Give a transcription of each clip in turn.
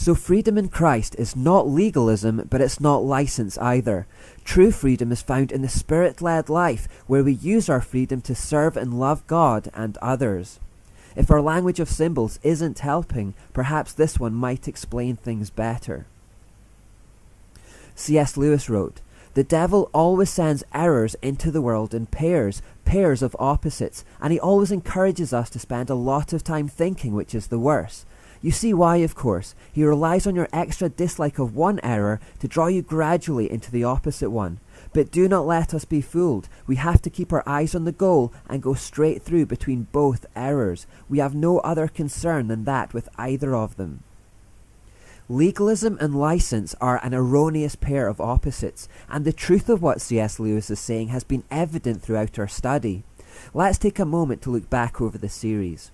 So freedom in Christ is not legalism, but it's not license either. True freedom is found in the Spirit-led life, where we use our freedom to serve and love God and others. If our language of symbols isn't helping, perhaps this one might explain things better. C.S. Lewis wrote, "The devil always sends errors into the world in pairs of opposites, and he always encourages us to spend a lot of time thinking which is the worse. You see why, of course. He relies on your extra dislike of one error to draw you gradually into the opposite one. But do not let us be fooled. We have to keep our eyes on the goal and go straight through between both errors. We have no other concern than that with either of them." Legalism and license are an erroneous pair of opposites, and the truth of what C.S. Lewis is saying has been evident throughout our study. Let's take a moment to look back over the series.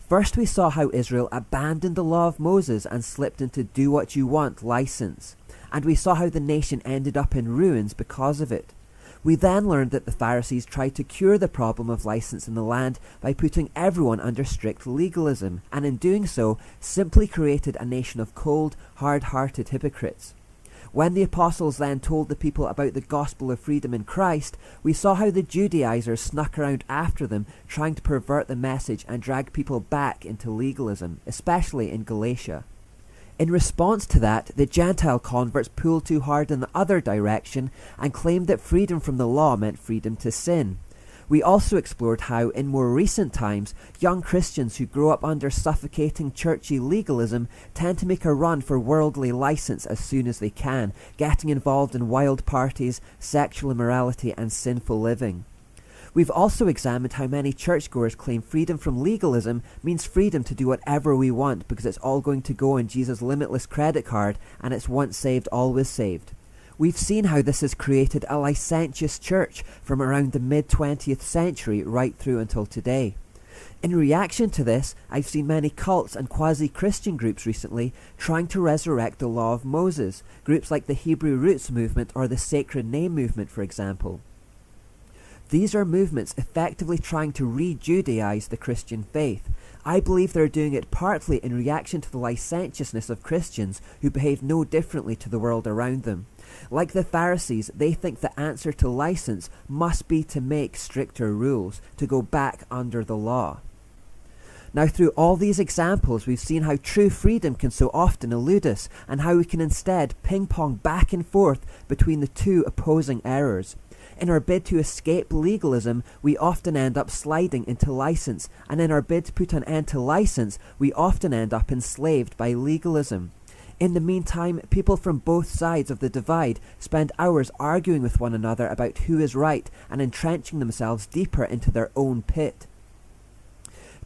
First, we saw how Israel abandoned the law of Moses and slipped into do-what-you-want license, and we saw how the nation ended up in ruins because of it. We then learned that the Pharisees tried to cure the problem of license in the land by putting everyone under strict legalism, and in doing so, simply created a nation of cold, hard-hearted hypocrites. When the apostles then told the people about the gospel of freedom in Christ, we saw how the Judaizers snuck around after them, trying to pervert the message and drag people back into legalism, especially in Galatia. In response to that, the Gentile converts pulled too hard in the other direction and claimed that freedom from the law meant freedom to sin. We also explored how, in more recent times, young Christians who grow up under suffocating churchy legalism tend to make a run for worldly license as soon as they can, getting involved in wild parties, sexual immorality, and sinful living. We've also examined how many churchgoers claim freedom from legalism means freedom to do whatever we want because it's all going to go on Jesus' limitless credit card and it's once saved, always saved. We've seen how this has created a licentious church from around the mid-20th century right through until today. In reaction to this, I've seen many cults and quasi-Christian groups recently trying to resurrect the law of Moses, groups like the Hebrew Roots movement or the Sacred Name movement, for example. These are movements effectively trying to re-Judaize the Christian faith. I believe they're doing it partly in reaction to the licentiousness of Christians who behave no differently to the world around them. Like the Pharisees, they think the answer to license must be to make stricter rules, to go back under the law. Now, through all these examples, we've seen how true freedom can so often elude us, and how we can instead ping-pong back and forth between the two opposing errors. In our bid to escape legalism, we often end up sliding into license, and in our bid to put an end to license, we often end up enslaved by legalism. In the meantime, people from both sides of the divide spend hours arguing with one another about who is right and entrenching themselves deeper into their own pit.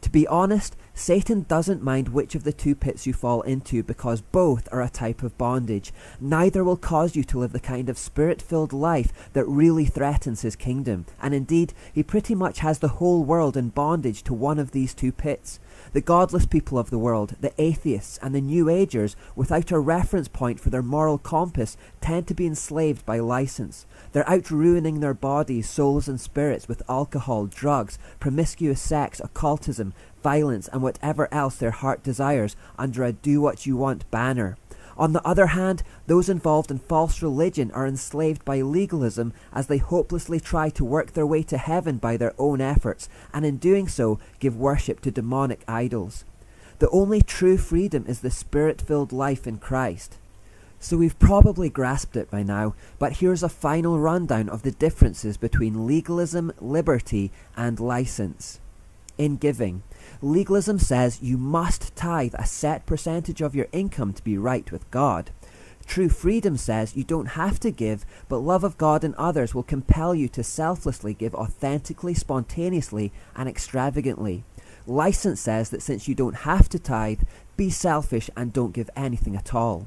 To be honest, Satan doesn't mind which of the two pits you fall into because both are a type of bondage. Neither will cause you to live the kind of spirit-filled life that really threatens his kingdom. And indeed, he pretty much has the whole world in bondage to one of these two pits. The godless people of the world, the atheists and the New Agers, without a reference point for their moral compass, tend to be enslaved by license. They're out ruining their bodies, souls and spirits with alcohol, drugs, promiscuous sex, occultism, violence and whatever else their heart desires under a do-what-you-want banner. On the other hand, those involved in false religion are enslaved by legalism as they hopelessly try to work their way to heaven by their own efforts, and in doing so give worship to demonic idols. The only true freedom is the spirit-filled life in Christ. So we've probably grasped it by now, but here's a final rundown of the differences between legalism, liberty, and license. In giving, legalism says you must tithe a set percentage of your income to be right with God. True freedom says you don't have to give, but love of God and others will compel you to selflessly give authentically, spontaneously, and extravagantly. License says that since you don't have to tithe, be selfish and don't give anything at all.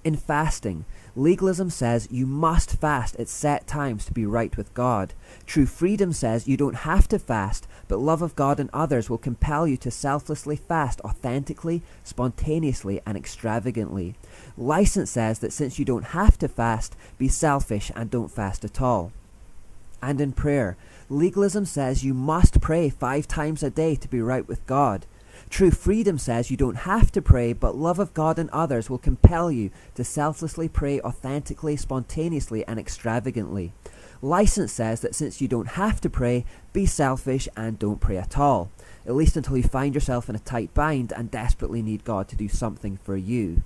In fasting, legalism says you must fast at set times to be right with God. True freedom says you don't have to fast, but love of God and others will compel you to selflessly fast authentically, spontaneously, and extravagantly. License says that since you don't have to fast, be selfish and don't fast at all. And in prayer, legalism says you must pray 5 times a day to be right with God. True freedom says you don't have to pray, but love of God and others will compel you to selflessly pray authentically, spontaneously, and extravagantly. License says that since you don't have to pray, be selfish and don't pray at all, at least until you find yourself in a tight bind and desperately need God to do something for you.